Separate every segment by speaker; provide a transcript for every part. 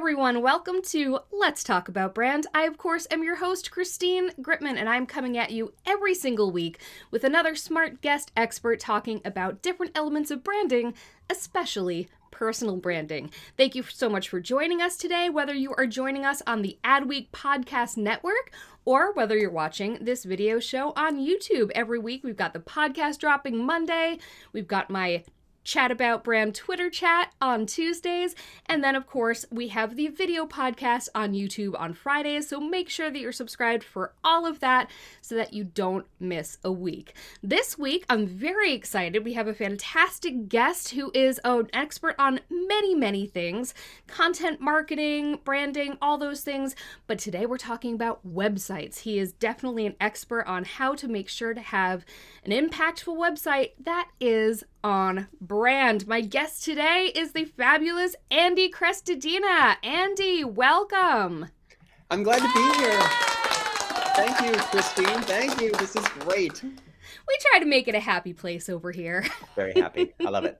Speaker 1: everyone. Welcome to Let's Talk About Brand. I, of course, am your host, Gritmon, and I'm coming at you every single week with another smart guest expert talking about different elements of branding, especially personal branding. Thank you so much for joining us today, whether you are joining us on the Adweek podcast network or whether you're watching this video show on YouTube. Every week, we've got the podcast dropping Monday. We've got my Chat About Brand Twitter chat on Tuesdays. And then, of course, we have the video podcast on YouTube on Fridays. So make sure that you're subscribed for all of that so that you don't miss a week. This week, I'm very excited. We have a fantastic guest who is an expert on many, many things. Content marketing, branding, all those things. But today we're talking about websites. He is definitely an expert on how to make sure to have an impactful website that is on brand. My guest today is the fabulous Andy Crestodina. Andy, welcome.
Speaker 2: I'm glad to be here. Thank you, Christine. Thank you. This is great.
Speaker 1: We try to make it a happy place over here.
Speaker 2: Very happy. I love it.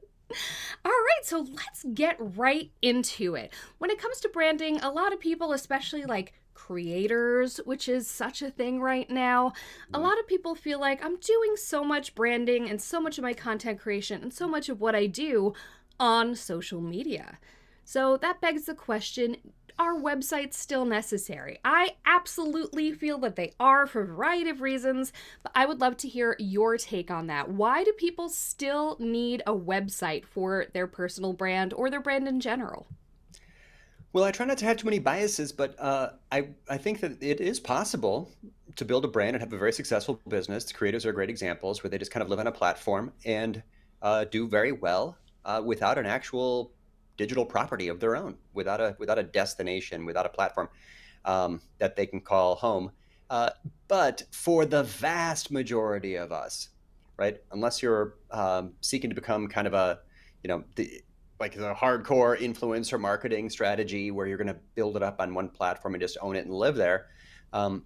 Speaker 1: All right, so let's get right into it. When it comes to branding, a lot of people, especially like creators, which is such a thing right now, a lot of people feel like I'm doing so much branding and so much of my content creation and so much of what I do on social media. So that begs the question, are websites still necessary? I absolutely feel that they are for a variety of reasons, but I would love to hear your take on that. Why do people still need a website for their personal brand or their brand in general?
Speaker 2: Well, I try not to have too many biases, but I think that it is possible to build a brand and have a very successful business. The creators are great examples where they just kind of live on a platform and do very well without an actual digital property of their own, without a destination, without a platform that they can call home. But for the vast majority of us, right, unless you're seeking to become kind of a, like the hardcore influencer marketing strategy where you're going to build it up on one platform and just own it and live there. A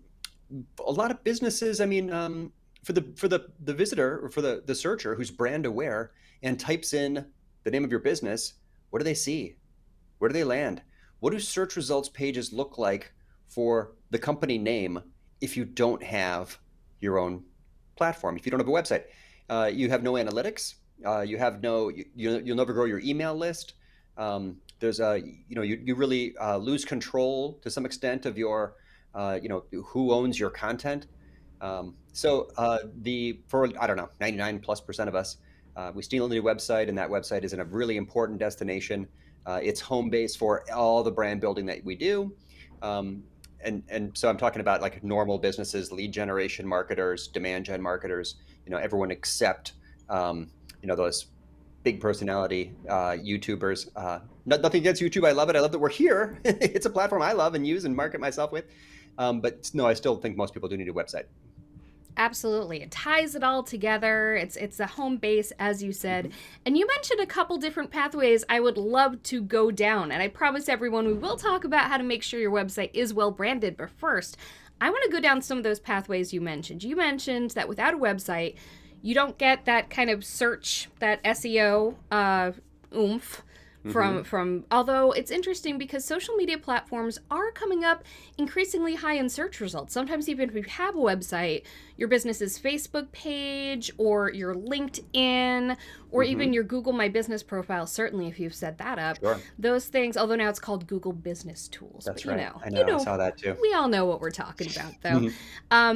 Speaker 2: lot of businesses, for the visitor or for the searcher who's brand aware and types in the name of your business, what do they see? Where do they land? What do search results pages look like for the company name if you don't have your own platform, if you don't have a website? You have no analytics. You have you'll never grow your email list. You really lose control to some extent of your, who owns your content. For I don't know, 99+% of us, we steal into a website, and that website is in a really important destination. It's home base for all the brand building that we do. And so I'm talking about like normal businesses, lead generation marketers, demand gen marketers, everyone except, those big personality YouTubers. Nothing against YouTube. I love it. I love that we're here. It's a platform I love and use and market myself with. But no, I still think most people do need a website.
Speaker 1: Absolutely. It ties it all together. It's a home base, as you said. And you mentioned a couple different pathways I would love to go down. And I promise everyone we will talk about how to make sure your website is well branded. But first, I want to go down some of those pathways you mentioned. You mentioned that without a website, you don't get that kind of search, that SEO oomph from although it's interesting because social media platforms are coming up increasingly high in search results. Sometimes even if you have a website, your business's Facebook page or your LinkedIn or even your Google My Business profile, certainly if you've set that up, those things, although now it's called Google Business Tools.
Speaker 2: That's
Speaker 1: but,
Speaker 2: right. I know, I saw that too.
Speaker 1: We all know what we're talking about though.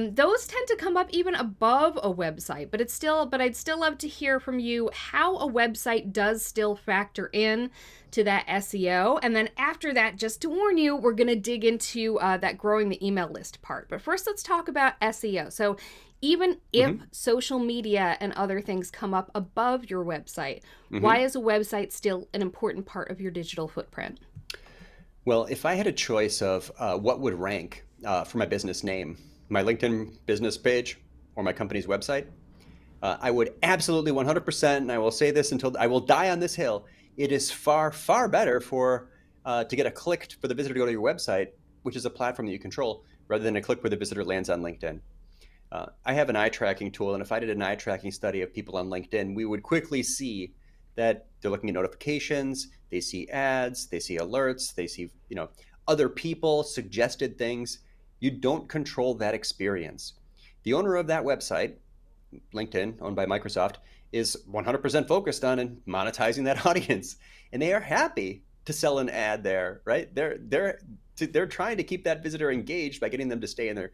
Speaker 1: Those tend to come up even above a website, but I'd still love to hear from you how a website does still factor in to that SEO. And then after that, just to warn you, we're going to dig into that growing the email list part. But first, let's talk about SEO. So even if social media and other things come up above your website, why is a website still an important part of your digital footprint?
Speaker 2: Well, if I had a choice of what would rank for my business name, my LinkedIn business page or my company's website, I would absolutely 100%, and I will say this until I will die on this hill, it is far, far better to get a click for the visitor to go to your website, which is a platform that you control, rather than a click where the visitor lands on LinkedIn. I have an eye tracking tool, and if I did an eye tracking study of people on LinkedIn, we would quickly see that they're looking at notifications, they see ads, they see alerts, they see, other people suggested things. You don't control that experience. The owner of that website, LinkedIn, owned by Microsoft, is 100% focused on monetizing that audience, and they are happy to sell an ad there, right? They're trying to keep that visitor engaged by getting them to stay in there,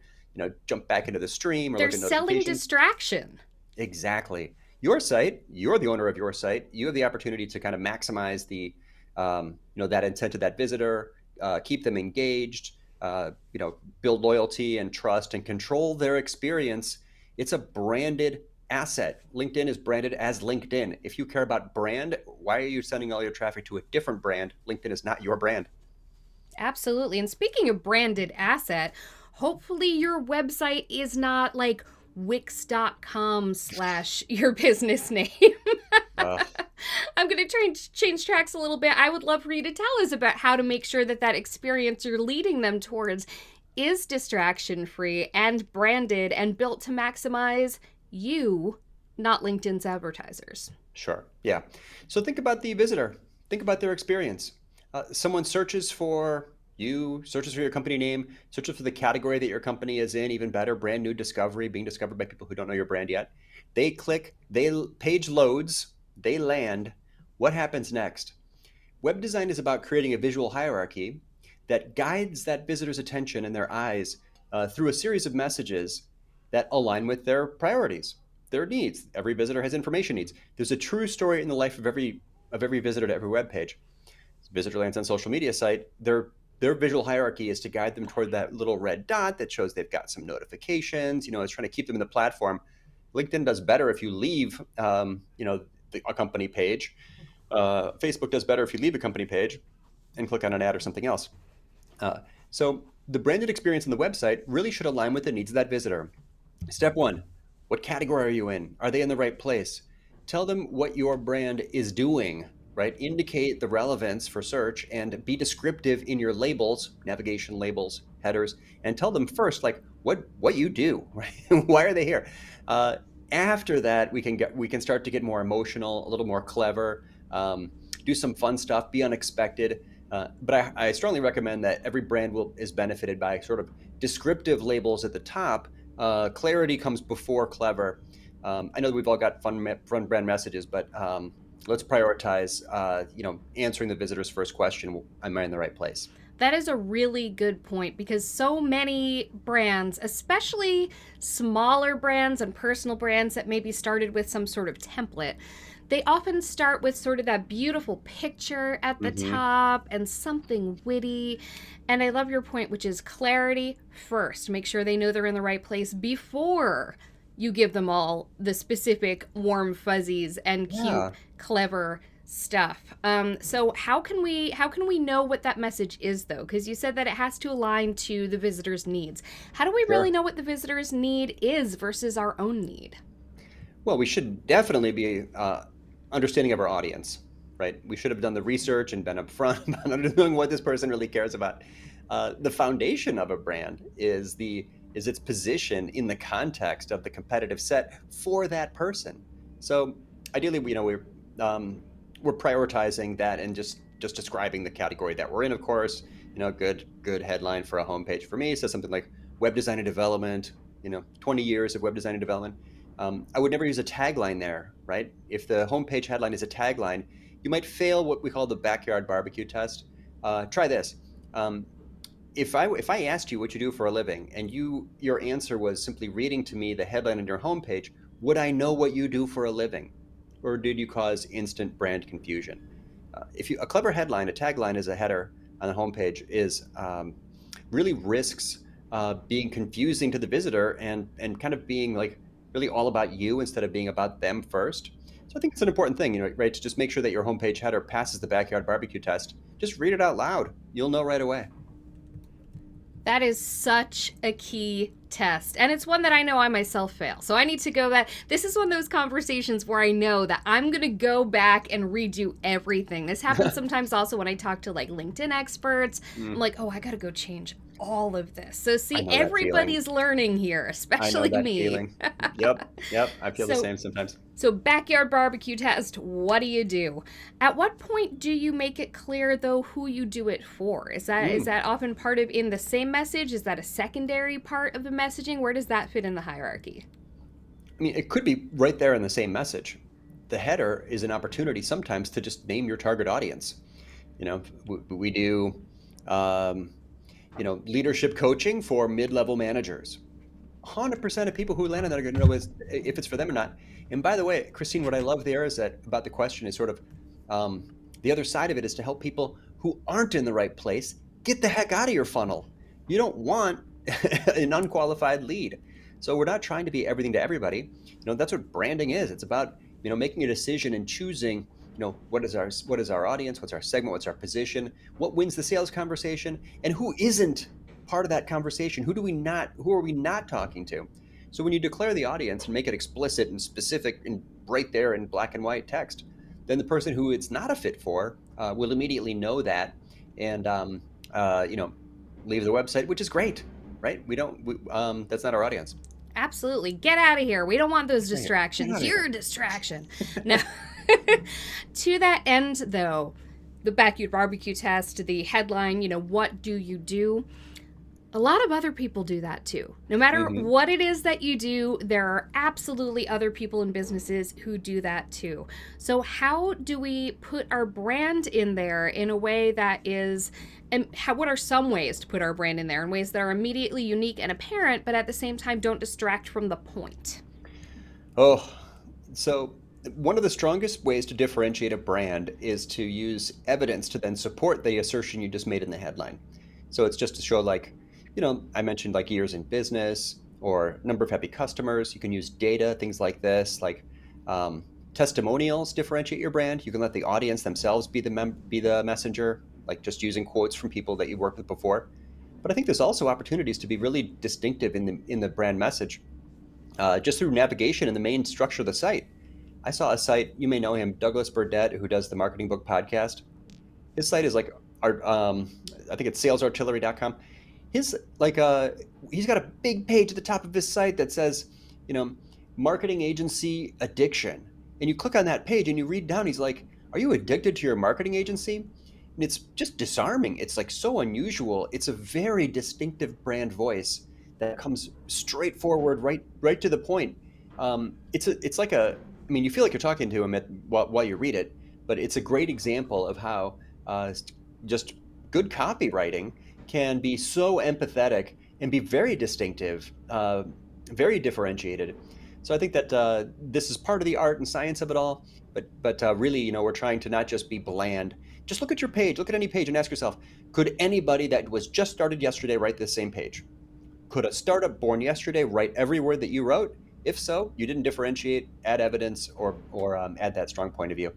Speaker 2: jump back into the stream or
Speaker 1: They're
Speaker 2: look at
Speaker 1: selling
Speaker 2: notifications.
Speaker 1: distraction.
Speaker 2: Exactly. Your site, you're the owner of your site. You have the opportunity to kind of maximize the, that intent of that visitor, keep them engaged, build loyalty and trust and control their experience. It's a branded asset. LinkedIn is branded as LinkedIn. If you care about brand, why are you sending all your traffic to a different brand? LinkedIn is not your brand.
Speaker 1: Absolutely. And speaking of branded asset, hopefully your website is not like wix.com slash your business name.
Speaker 2: Uh,
Speaker 1: I'm going to change tracks a little bit. I would love for you to tell us about how to make sure that that experience you're leading them towards is distraction free and branded and built to maximize you, not LinkedIn's advertisers.
Speaker 2: Sure. Yeah. So think about the visitor. Think about their experience. Someone searches for you, searches for your company name, searches for the category that your company is in, even better, brand new discovery, being discovered by people who don't know your brand yet. They click, page loads, they land. What happens next? Web design is about creating a visual hierarchy that guides that visitor's attention and their eyes through a series of messages that align with their priorities, their needs. Every visitor has information needs. There's a true story in the life of every visitor to every web page. Visitor lands on social media site, their visual hierarchy is to guide them toward that little red dot that shows they've got some notifications. It's trying to keep them in the platform. LinkedIn does better if you leave, a company page. Facebook does better if you leave a company page and click on an ad or something else. So the branded experience on the website really should align with the needs of that visitor. Step one, what category are you in? Are they in the right place? Tell them what your brand is doing, right? Indicate the relevance for search and be descriptive in your labels, navigation labels, headers, and tell them first, like what you do, right? Why are they here? After that, we can start to get more emotional, a little more clever, do some fun stuff, be unexpected. But I strongly recommend that every brand is benefited by sort of descriptive labels at the top. Clarity comes before clever. I know that we've all got fun brand messages, but let's prioritize, answering the visitor's first question: am I in the right place?
Speaker 1: That is a really good point because so many brands, especially smaller brands and personal brands that maybe started with some sort of template, they often start with sort of that beautiful picture at the top and something witty. And I love your point, which is clarity first. Make sure they know they're in the right place before you give them all the specific warm fuzzies and cute, clever stuff. So how can we know what that message is, though? Because you said that it has to align to the visitor's needs. How do we really know what the visitor's need is versus our own need?
Speaker 2: Well, we should definitely be understanding of our audience, right? We should have done the research and been upfront about knowing what this person really cares about. The foundation of a brand is its position in the context of the competitive set for that person. So ideally, we're prioritizing that and just describing the category that we're in. Of course, good headline for a homepage for me says something like web design and development. 20 years of web design and development. I would never use a tagline there, right? If the homepage headline is a tagline, you might fail what we call the backyard barbecue test. Try this. If I asked you what you do for a living and your answer was simply reading to me the headline on your homepage, would I know what you do for a living? Or did you cause instant brand confusion? A clever headline, a tagline as a header on the homepage really risks being confusing to the visitor and kind of being like really all about you instead of being about them first. So I think it's an important thing, right? To just make sure that your homepage header passes the backyard barbecue test. Just read it out loud. You'll know right away.
Speaker 1: That is such a key test. And it's one that I know I myself fail. So I need to go back. This is one of those conversations where I know that I'm going to go back and redo everything. This happens sometimes also when I talk to like LinkedIn experts. I'm like, oh, I got to go change all of this. So,
Speaker 2: I
Speaker 1: see,
Speaker 2: know that feeling.
Speaker 1: everybody's learning here,
Speaker 2: I know
Speaker 1: especially
Speaker 2: that
Speaker 1: me.
Speaker 2: feeling. Yep, yep. I feel the
Speaker 1: So,
Speaker 2: same sometimes.
Speaker 1: backyard barbecue test, what do you do? At what point do you make it clear though who you do it for? Is
Speaker 2: Mm.
Speaker 1: that often part of in the same message? Is that a secondary part of the messaging? Where does that fit in the hierarchy?
Speaker 2: I mean, it could be right there in the same message. The header is an opportunity sometimes to just name your target audience. We do, um, leadership coaching for mid-level managers. 100% of people who land on that are going to know if it's for them or not. And by the way, Christine, what I love there is that about the question is sort of um, the other side of it is to help people who aren't in the right place get the heck out of your funnel. You don't want an unqualified lead. So we're not trying to be everything to everybody. That's what branding is. It's about making a decision and choosing what is our audience, what's our segment, what's our position, what wins the sales conversation, and who isn't part of that conversation. Who are we not talking to? So when you declare the audience and make it explicit and specific and right there in black and white text, then the person who it's not a fit for will immediately know that and uh, you know leave the website, which is great, right? That's not our audience.
Speaker 1: Absolutely. Get out of here. We don't want those
Speaker 2: Get
Speaker 1: distractions.
Speaker 2: out of
Speaker 1: You're
Speaker 2: here.
Speaker 1: a distraction. Now, to that end, though, the backyard barbecue test, the headline, what do you do? A lot of other people do that too. No matter
Speaker 2: Hmm.
Speaker 1: what it is that you do, there are absolutely other people in businesses who do that too. So, how do we put our brand in there in a way that is, and what are some ways to put our brand in there in ways that are immediately unique and apparent, but at the same time don't distract from the point?
Speaker 2: Oh, so one of the strongest ways to differentiate a brand is to use evidence to then support the assertion you just made in the headline. So it's just to show, like, I mentioned like years in business or number of happy customers. You can use data, things like this, like um, testimonials differentiate your brand. You can let the audience themselves be the messenger, like just using quotes from people that you worked with before. But I think there's also opportunities to be really distinctive in the brand message just through navigation in the main structure of the site. I saw a site, you may know him, Douglas Burdett, who does the Marketing Book podcast. His site is like, I think it's salesartillery.com. His like he's got a big page at the top of his site that says, you know, marketing agency addiction. And you click on that page and you read down, he's like, are you addicted to your marketing agency? And it's just disarming. It's like so unusual. It's a very distinctive brand voice that comes straightforward, right to the point. It's like I mean, you feel like you're talking to him while you read it, but it's a great example of how just good copywriting can be so empathetic and be very distinctive, very differentiated. So I think that this is part of the art and science of it all. But really, we're trying to not just be bland. Just look at your page, look at any page, and ask yourself: could anybody that was just started yesterday write this same page? Could a startup born yesterday write every word that you wrote? If so, you didn't differentiate, add evidence, or add that strong point of view.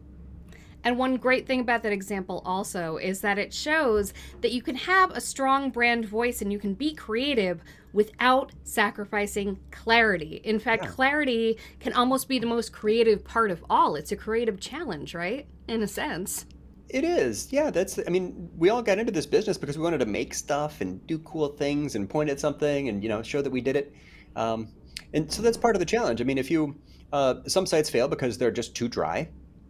Speaker 1: And one great thing about that example also is that it shows that you can have a strong brand voice and you can be creative without sacrificing clarity. In fact,
Speaker 2: Yeah.
Speaker 1: clarity can almost be the most creative part of all. It's a creative challenge, right? In a sense.
Speaker 2: It is. Yeah, I mean, we all got into this business because we wanted to make stuff and do cool things and point at something and, show that we did it. Um, and so that's part of the challenge. I mean, some sites fail because they're just too dry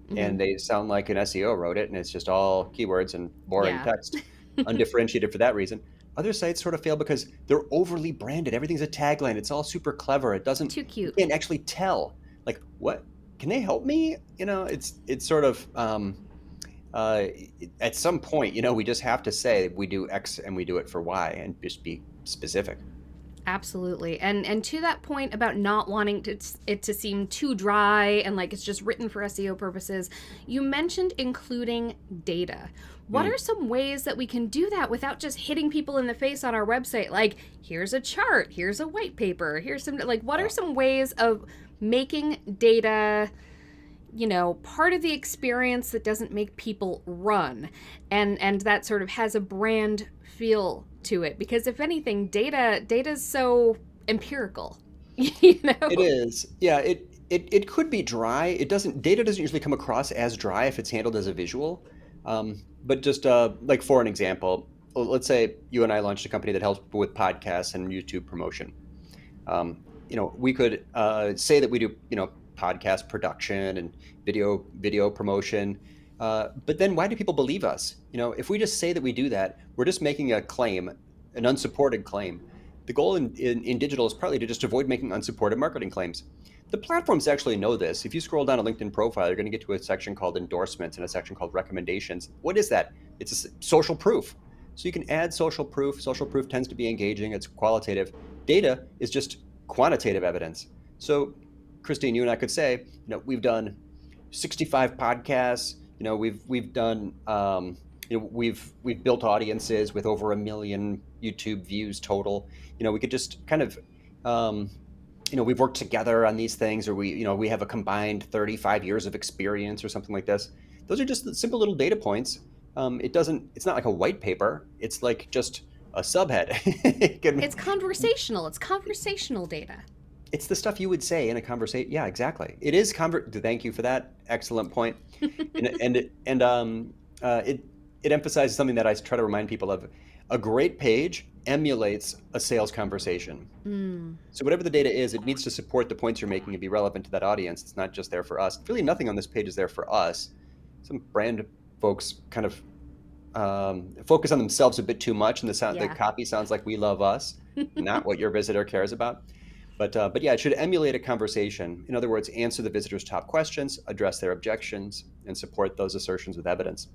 Speaker 1: Hmm.
Speaker 2: and they sound like an SEO wrote it and it's just all keywords and boring
Speaker 1: Yeah.
Speaker 2: text, undifferentiated for that reason. Other sites sort of fail because they're overly branded. Everything's a tagline. It's all super clever.
Speaker 1: Too
Speaker 2: You
Speaker 1: cute.
Speaker 2: can't actually tell, like, what, can they help me? It's sort of, uh, at some point, we just have to say we do X and we do it for Y and just be specific.
Speaker 1: Absolutely. And to that point about not wanting it to seem too dry and like it's just written for SEO purposes, you mentioned including data. What
Speaker 2: Mm,
Speaker 1: are some ways that we can do that without just hitting people in the face on our website? Like, here's a chart, here's a white paper, here's some, like, what are
Speaker 2: yeah.
Speaker 1: some ways of making data, part of the experience that doesn't make people run and that sort of has a brand feel to it? Because if anything, data's so empirical. you
Speaker 2: It
Speaker 1: know
Speaker 2: is. Yeah, it could be dry. Data doesn't usually come across as dry if it's handled as a visual. But just like for an example, let's say you and I launched a company that helps people with podcasts and YouTube promotion. We could say that we do, podcast production and video promotion. But then why do people believe us? If we just say that we do that, we're just making a claim, an unsupported claim. The goal in digital is partly to just avoid making unsupported marketing claims. The platforms actually know this. If you scroll down a LinkedIn profile, you're going to get to a section called endorsements and a section called recommendations. What is that? It's a social proof. So you can add social proof. Social proof tends to be engaging. It's qualitative. Data is just quantitative evidence. So, Christine, you and I could say, we've done 65 podcasts. We've done, we've built audiences with over 1 million YouTube views total. We could just kind of, we've worked together on these things, or we have a combined 35 years of experience or something like this. Those are just simple little data points. It's not like a white paper. It's like just a subhead.
Speaker 1: It's conversational. It's conversational data.
Speaker 2: It's the stuff you would say in a conversation. Yeah, exactly. It is Thank you for that excellent point. It emphasizes something that I try to remind people of. A great page emulates a sales conversation. So whatever the data is, it needs to support the points you're making and be relevant to that audience. It's not just there for us. Really, nothing on this page is there for us. Some brand folks kind of focus on themselves a bit too much, and the copy sounds like we love us, not what your visitor cares about. But yeah, it should emulate a conversation. In other words, answer the visitor's top questions, address their objections, and support those assertions with evidence.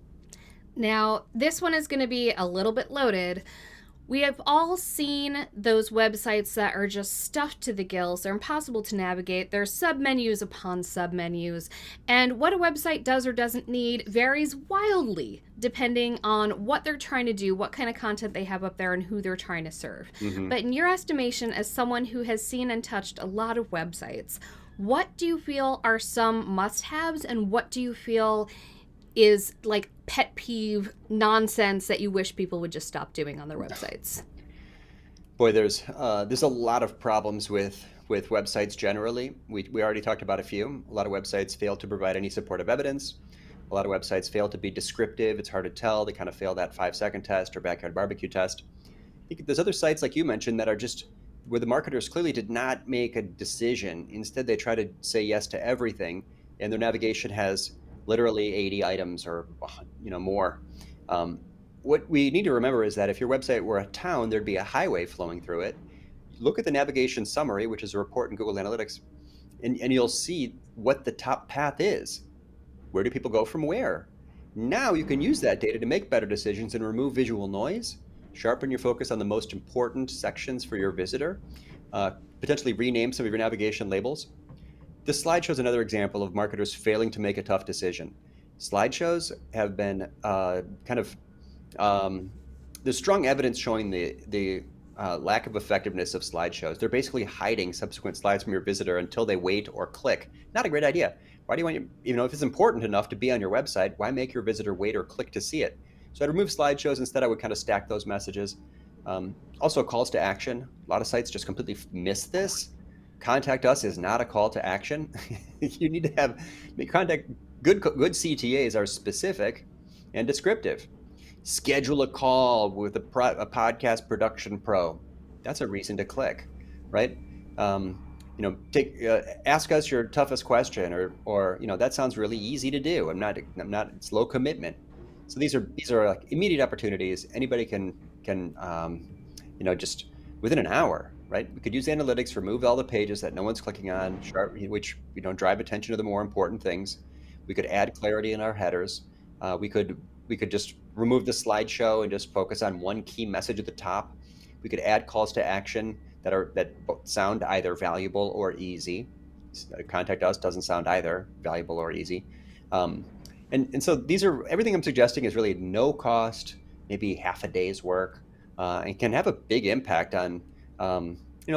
Speaker 1: Now, this one is going to be a little bit loaded. We have all seen those websites that are just stuffed to the gills. They're impossible to navigate. There's submenus upon submenus. And what a website does or doesn't need varies wildly depending on what they're trying to do, what kind of content they have up there, and who they're trying to serve.
Speaker 2: Mm-hmm.
Speaker 1: But in your estimation, as someone who has seen and touched a lot of websites, what do you feel are some must-haves, and what do you feel is like pet peeve nonsense that you wish people would just stop doing on their websites?
Speaker 2: Boy, there's a lot of problems with websites generally. We already talked about a few. A lot of websites fail to provide any supportive evidence. A lot of websites fail to be descriptive. It's hard to tell. They kind of fail that 5-second test or backyard barbecue test. I think there's other sites like you mentioned that are just where the marketers clearly did not make a decision. Instead, they try to say yes to everything, and their navigation has literally 80 items or more. What we need to remember is that if your website were a town, there'd be a highway flowing through it. Look at the navigation summary, which is a report in Google Analytics, and you'll see what the top path is. Where do people go from where? Now you can use that data to make better decisions and remove visual noise, sharpen your focus on the most important sections for your visitor, potentially rename some of your navigation labels. This slideshow is another example of marketers failing to make a tough decision. Slideshows have been there's strong evidence showing the lack of effectiveness of slideshows. They're basically hiding subsequent slides from your visitor until they wait or click. Not a great idea. Why do you want if it's important enough to be on your website, why make your visitor wait or click to see it? So I'd remove slideshows. Instead, I would kind of stack those messages. Also, calls to action. A lot of sites just completely miss this. Contact us is not a call to action. You need to contact. Good CTAs are specific and descriptive. Schedule a call with a podcast production pro. That's a reason to click, right? Ask us your toughest question, or that sounds really easy to do. I'm not. It's low commitment. So these are like immediate opportunities. Anybody can just within an hour, right? We could use analytics, remove all the pages that no one's clicking on, which drive attention to the more important things. We could add clarity in our headers. We could just remove the slideshow and just focus on one key message at the top. We could add calls to action that sound either valuable or easy. Contact us doesn't sound either valuable or easy. And so everything I'm suggesting is really no cost, maybe half a day's work, and can have a big impact on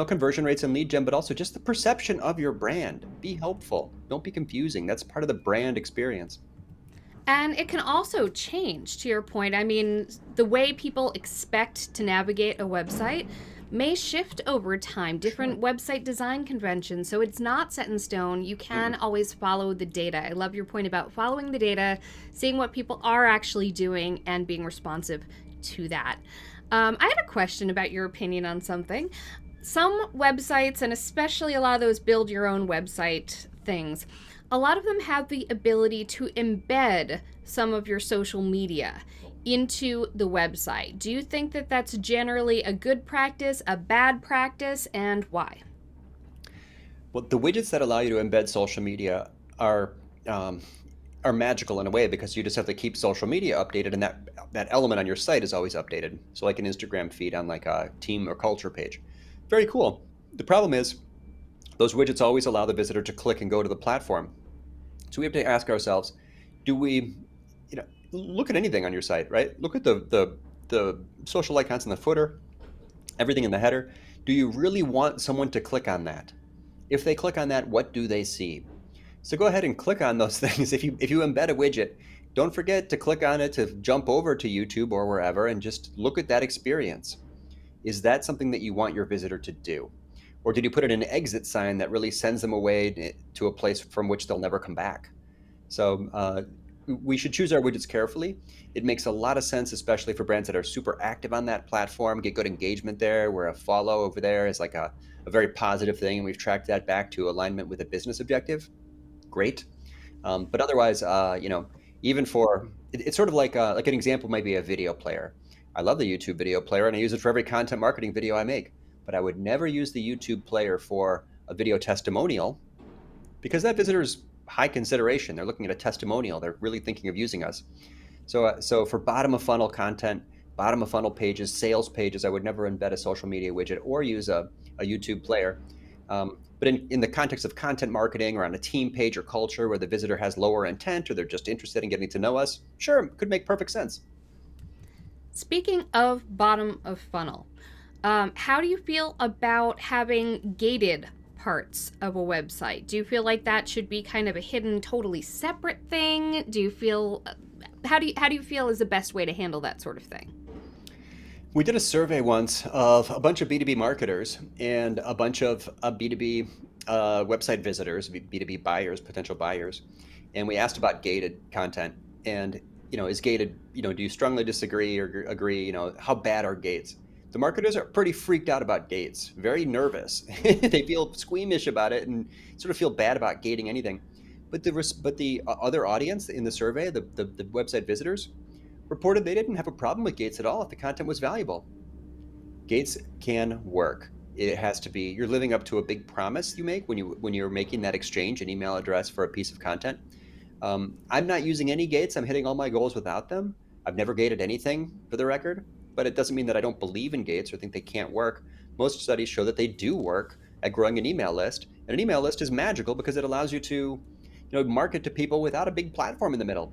Speaker 2: conversion rates and lead gen, but also just the perception of your brand. Be helpful. Don't be confusing. That's part of the brand experience.
Speaker 1: And it can also change, to your point. I mean, the way people expect to navigate a website may shift over time, different website design conventions. So it's not set in stone. You can always follow the data. I love your point about following the data, seeing what people are actually doing, and being responsive to that. I had a question about your opinion on something. Some websites, and especially a lot of those build your own website things, a lot of them have the ability to embed some of your social media into the website. Do you think that that's generally a good practice, a bad practice, and why?
Speaker 2: Well, the widgets that allow you to embed social media um, are magical in a way because you just have to keep social media updated, and that element on your site is always updated. So, like an Instagram feed on like a team or culture page, very cool. The problem is those widgets always allow the visitor to click and go to the platform. So we have to ask ourselves, do we, look at anything on your site, right? Look at the social icons in the footer, everything in the header. Do you really want someone to click on that? If they click on that, what do they see? So go ahead and click on those things. If you embed a widget, don't forget to click on it to jump over to YouTube or wherever and just look at that experience. Is that something that you want your visitor to do? Or did you put in an exit sign that really sends them away to a place from which they'll never come back? So we should choose our widgets carefully. It makes a lot of sense, especially for brands that are super active on that platform, get good engagement there, where a follow over there is like a very positive thing. And we've tracked that back to alignment with a business objective. Great. But otherwise, even for it's sort of like an example might be a video player. I love the YouTube video player, and I use it for every content marketing video I make. But I would never use the YouTube player for a video testimonial because that visitor's high consideration. They're looking at a testimonial. They're really thinking of using us. So for bottom of funnel content, bottom of funnel pages, sales pages, I would never embed a social media widget or use a YouTube player. But in the context of content marketing or on a team page or culture where the visitor has lower intent or they're just interested in getting to know us, sure, could make perfect sense.
Speaker 1: Speaking of bottom of funnel, how do you feel about having gated parts of a website? Do you feel like that should be kind of a hidden, totally separate thing? Do you feel how do you feel is the best way to handle that sort of thing?
Speaker 2: We did a survey once of a bunch of B2B marketers and a bunch of B2B website visitors, B2B buyers, potential buyers, and we asked about gated content. And is gated? Do you strongly disagree or agree? How bad are gates? The marketers are pretty freaked out about gates, very nervous. They feel squeamish about it and sort of feel bad about gating anything. But the other audience in the survey, the website visitors, reported they didn't have a problem with gates at all if the content was valuable. Gates can work. It has to be you're living up to a big promise you make when you're making that exchange an email address for a piece of content. I'm not using any gates. I'm hitting all my goals without them. I've never gated anything for the record, but it doesn't mean that I don't believe in gates or think they can't work. Most studies show that they do work at growing an email list, and an email list is magical because it allows you to market to people without a big platform in the middle.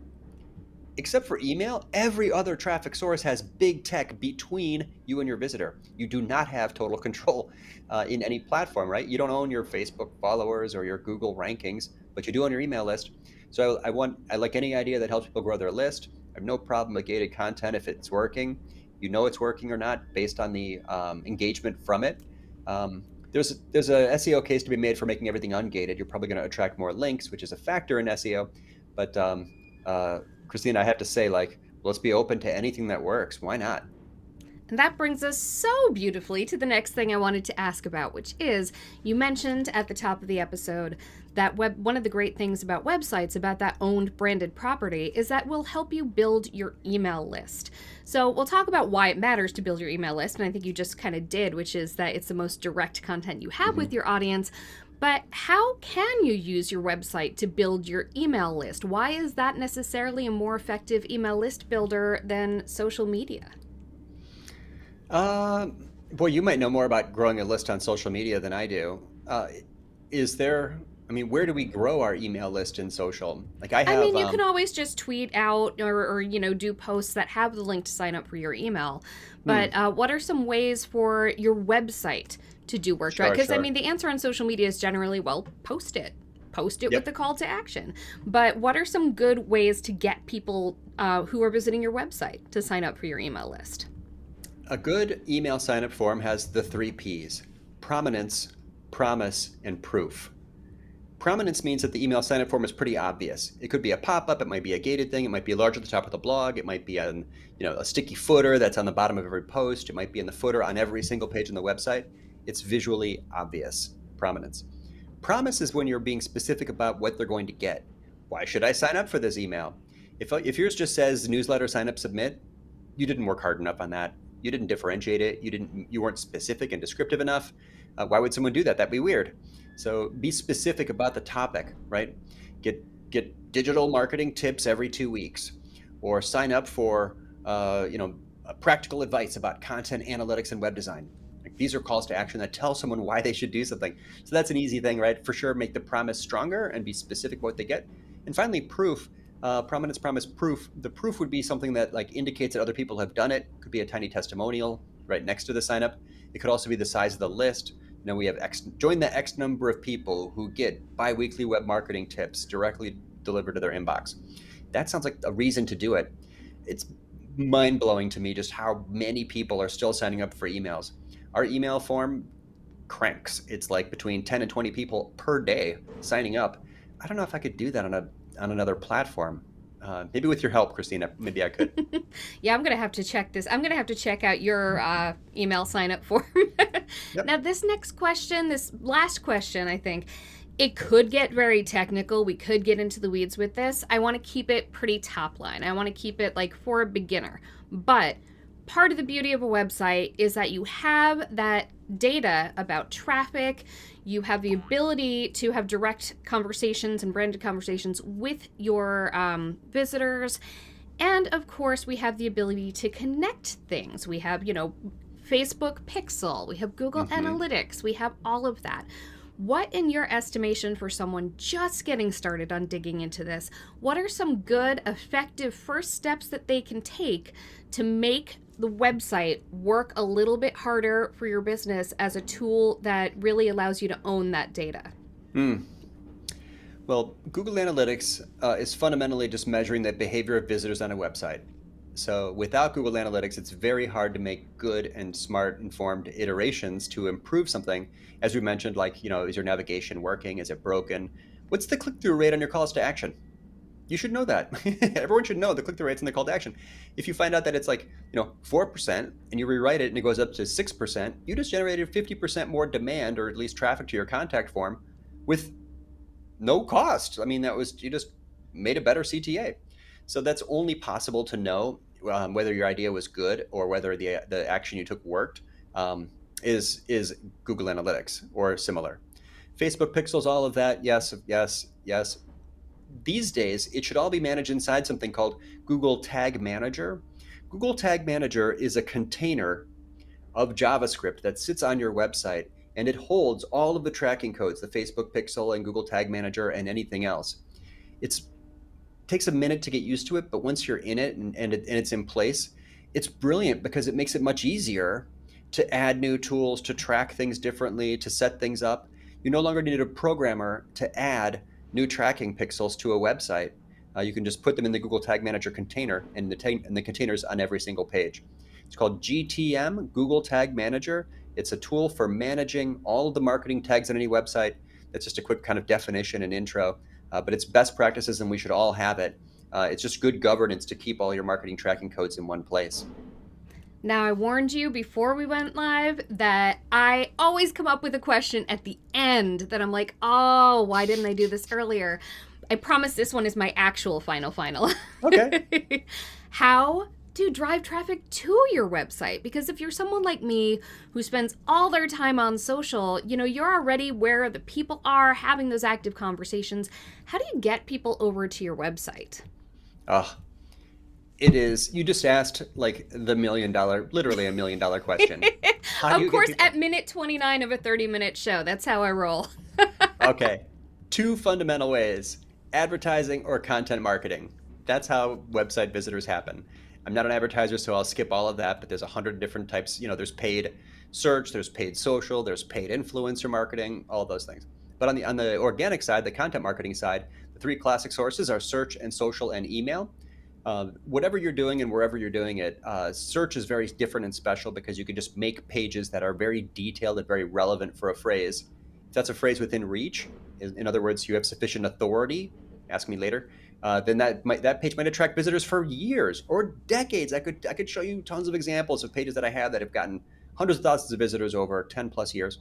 Speaker 2: Except for email, every other traffic source has big tech between you and your visitor. You do not have total control in any platform, right? You don't own your Facebook followers or your Google rankings, but you do own your email list. So I like any idea that helps people grow their list. I have no problem with gated content if it's working. You know it's working or not based on the engagement from it. There's a SEO case to be made for making everything ungated. You're probably going to attract more links, which is a factor in SEO. But Christina, I have to say, let's be open to anything that works. Why not?
Speaker 1: And that brings us so beautifully to the next thing I wanted to ask about, which is you mentioned at the top of the episode that one of the great things about websites, about that owned branded property, is that will help you build your email list. So we'll talk about why it matters to build your email list, and I think you just kind of did, which is that it's the most direct content you have with your audience. But how can you use your website to build your email list? Why is that necessarily a more effective email list builder than social media?
Speaker 2: Boy, you might know more about growing a list on social media than I do. Where do we grow our email list in social? Like I
Speaker 1: I
Speaker 2: have,
Speaker 1: mean, you can always just tweet out or do posts that have the link to sign up for your email. But what are some ways for your website to do work? Right? Because,
Speaker 2: sure.
Speaker 1: the answer on social media is generally, well, post it. Post it
Speaker 2: Yep.
Speaker 1: with the call to action. But what are some good ways to get people who are visiting your website to sign up for your email list?
Speaker 2: A good email sign-up form has the 3 Ps: prominence, promise, and proof. Prominence means that the email sign-up form is pretty obvious. It could be a pop-up, it might be a gated thing, it might be large at the top of the blog, it might be on, a sticky footer that's on the bottom of every post, it might be in the footer on every single page on the website. It's visually obvious, prominence. Promise is when you're being specific about what they're going to get. Why should I sign up for this email? If yours just says newsletter, sign up, submit, you didn't work hard enough on that. You didn't differentiate it. You weren't specific and descriptive enough. Why would someone do that? That'd be weird. So be specific about the topic, right? Get digital marketing tips every 2 weeks, or sign up for practical advice about content analytics and web design. Like, these are calls to action that tell someone why they should do something. So that's an easy thing, right? For sure, make the promise stronger and be specific about what they get. And finally, proof. Prominence, promise, proof. The proof would be something that indicates that other people have done it. Could be a tiny testimonial right next to the sign up. It could also be the size of the list. We have join the X number of people who get bi-weekly web marketing tips directly delivered to their inbox. That sounds like a reason to do it. It's mind-blowing to me just how many people are still signing up for emails. Our email form cranks. It's like between 10 and 20 people per day signing up. I don't know if I could do that on another platform. Maybe with your help, Christina, maybe I could.
Speaker 1: Yeah, I'm going to have to check this. I'm going to have to check out your email sign up form.
Speaker 2: Yep.
Speaker 1: Now, this last question, I think, it could get very technical. We could get into the weeds with this. I want to keep it pretty top line. I want to keep it for a beginner. But part of the beauty of a website is that you have that data about traffic. You have the ability to have direct conversations and branded conversations with your visitors. And of course, we have the ability to connect things. We have, Facebook Pixel, we have Google Analytics, we have all of that. What, in your estimation, for someone just getting started on digging into this, what are some good, effective first steps that they can take to make the website work a little bit harder for your business as a tool that really allows you to own that data?
Speaker 2: Well, Google Analytics is fundamentally just measuring the behavior of visitors on a website. So without Google Analytics, it's very hard to make good and smart, informed iterations to improve something. As we mentioned, is your navigation working? Is it broken? What's the click-through rate on your calls to action? You should know that. Everyone should know the click-through rates and the call to action. If you find out that it's 4% and you rewrite it and it goes up to 6%, you just generated 50% more demand, or at least traffic, to your contact form with no cost. You just made a better CTA. So that's only possible to know whether your idea was good or whether the action you took worked, is Google Analytics or similar. Facebook Pixels, all of that, yes. These days, it should all be managed inside something called Google Tag Manager. Google Tag Manager is a container of JavaScript that sits on your website, and it holds all of the tracking codes, the Facebook Pixel and Google Tag Manager and anything else. It takes a minute to get used to it, but once you're in it and it's in place, it's brilliant because it makes it much easier to add new tools, to track things differently, to set things up. You no longer need a programmer to add new tracking pixels to a website. You can just put them in the Google Tag Manager container, and the container's on every single page. It's called GTM, Google Tag Manager. It's a tool for managing all of the marketing tags on any website. That's just a quick kind of definition and intro, but it's best practices and we should all have it. It's just good governance to keep all your marketing tracking codes in one place.
Speaker 1: Now, I warned you before we went live that I always come up with a question at the end that I'm like, oh, why didn't I do this earlier? I promise this one is my actual final.
Speaker 2: Okay.
Speaker 1: How to drive traffic to your website? Because if you're someone like me who spends all their time on social, you're already where the people are having those active conversations. How do you get people over to your website?
Speaker 2: It is, you just asked literally $1 million question.
Speaker 1: Of course, at minute 29 of a 30-minute show. That's how I roll.
Speaker 2: Okay. 2 fundamental ways: advertising or content marketing. That's how website visitors happen. I'm not an advertiser, so I'll skip all of that, but there's 100 different types. There's paid search, there's paid social, there's paid influencer marketing, all of those things. But on the organic side, the content marketing side, the 3 classic sources are search and social and email. Whatever you're doing and wherever you're doing it, search is very different and special because you can just make pages that are very detailed and very relevant for a phrase. If that's a phrase within reach, in other words, you have sufficient authority, ask me later, then that page might attract visitors for years or decades. I could show you tons of examples of pages that I have that have gotten hundreds of thousands of visitors over 10 plus years.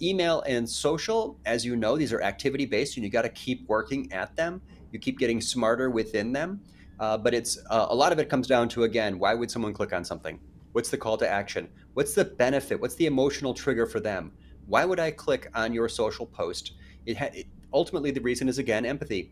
Speaker 2: Email and social, as you know, these are activity based and you got to keep working at them. You keep getting smarter within them. But it's a lot of it comes down to, again, why would someone click on something? What's the call to action? What's the benefit? What's the emotional trigger for them? Why would I click on your social post? Ultimately, the reason is, again, empathy.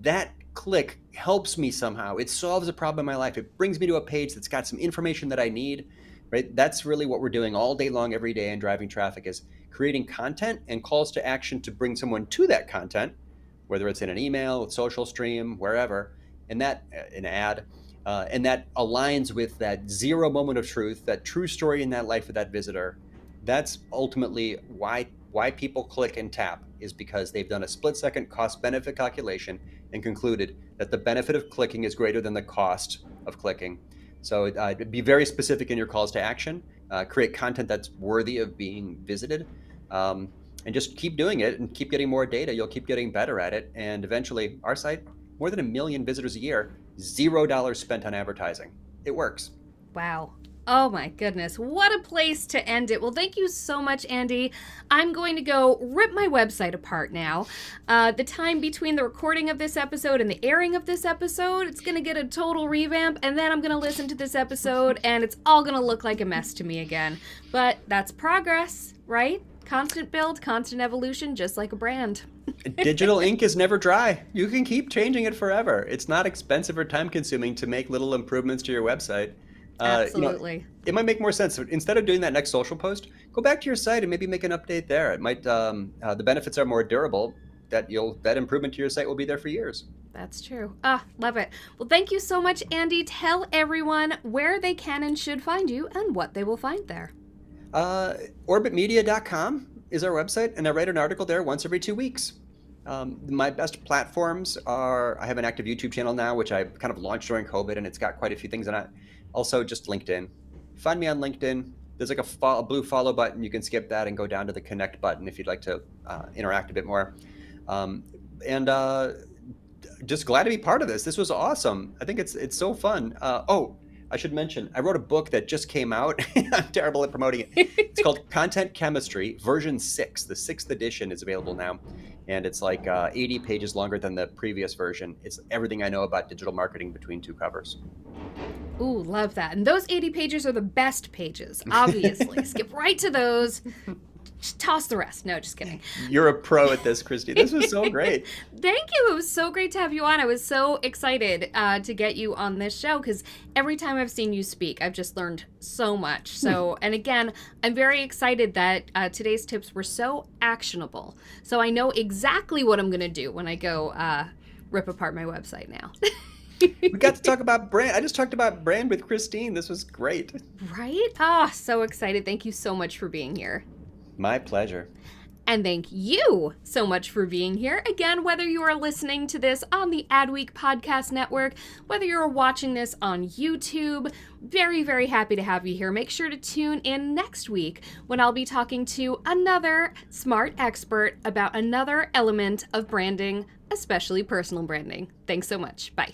Speaker 2: That click helps me somehow. It solves a problem in my life. It brings me to a page that's got some information that I need, right? That's really what we're doing all day long, every day in driving traffic, is creating content and calls to action to bring someone to that content, whether it's in an email, social stream, wherever, and that an ad, and that aligns with that zero moment of truth, that true story in that life of that visitor. That's ultimately why people click and tap, is because they've done a split-second cost-benefit calculation and concluded that the benefit of clicking is greater than the cost of clicking. So be very specific in your calls to action, create content that's worthy of being visited, and just keep doing it and keep getting more data. You'll keep getting better at it. And eventually, our site, more than 1 million visitors a year, $0 spent on advertising. It works.
Speaker 1: Wow. Oh my goodness, what a place to end it. Well, thank you so much, Andy. I'm going to go rip my website apart now. The time between the recording of this episode and the airing of this episode, it's going to get a total revamp, and then I'm going to listen to this episode, and it's all going to look like a mess to me again. But that's progress, right? Constant build, constant evolution, just like a brand.
Speaker 2: Digital ink is never dry. You can keep changing it forever. It's not expensive or time consuming to make little improvements to your website.
Speaker 1: Absolutely.
Speaker 2: It might make more sense. Instead of doing that next social post, go back to your site and maybe make an update there. It might the benefits are more durable. That improvement to your site will be there for years.
Speaker 1: That's true. Love it. Well, thank you so much, Andy. Tell everyone where they can and should find you and what they will find there.
Speaker 2: Orbitmedia.com is our website, and I write an article there once every 2 weeks. My best platforms are, I have an active YouTube channel now, which I kind of launched during COVID, and it's got quite a few things on it. Also, just LinkedIn. Find me on LinkedIn. There's like a blue follow button. You can skip that and go down to the connect button if you'd like to interact a bit more. Just glad to be part of this. This was awesome. I think it's so fun. I should mention, I wrote a book that just came out. I'm terrible at promoting it. It's called Content Chemistry, version 6. The 6th edition is available now. And it's like 80 pages longer than the previous version. It's everything I know about digital marketing between 2 covers.
Speaker 1: Ooh, love that. And those 80 pages are the best pages, obviously. Skip right to those. Just toss the rest. No, just kidding.
Speaker 2: You're a pro at this, Christy. This was so great.
Speaker 1: Thank you. It was so great to have you on. I was so excited to get you on this show because every time I've seen you speak, I've just learned so much. So, and again, I'm very excited that today's tips were so actionable. So I know exactly what I'm going to do when I go rip apart my website now.
Speaker 2: We got to talk about brand. I just talked about brand with Christine. This was great.
Speaker 1: Right? So excited. Thank you so much for being here.
Speaker 2: My pleasure.
Speaker 1: And thank you so much for being here. Again, whether you are listening to this on the Adweek Podcast Network, whether you're watching this on YouTube, very, very happy to have you here. Make sure to tune in next week when I'll be talking to another smart expert about another element of branding, especially personal branding. Thanks so much. Bye.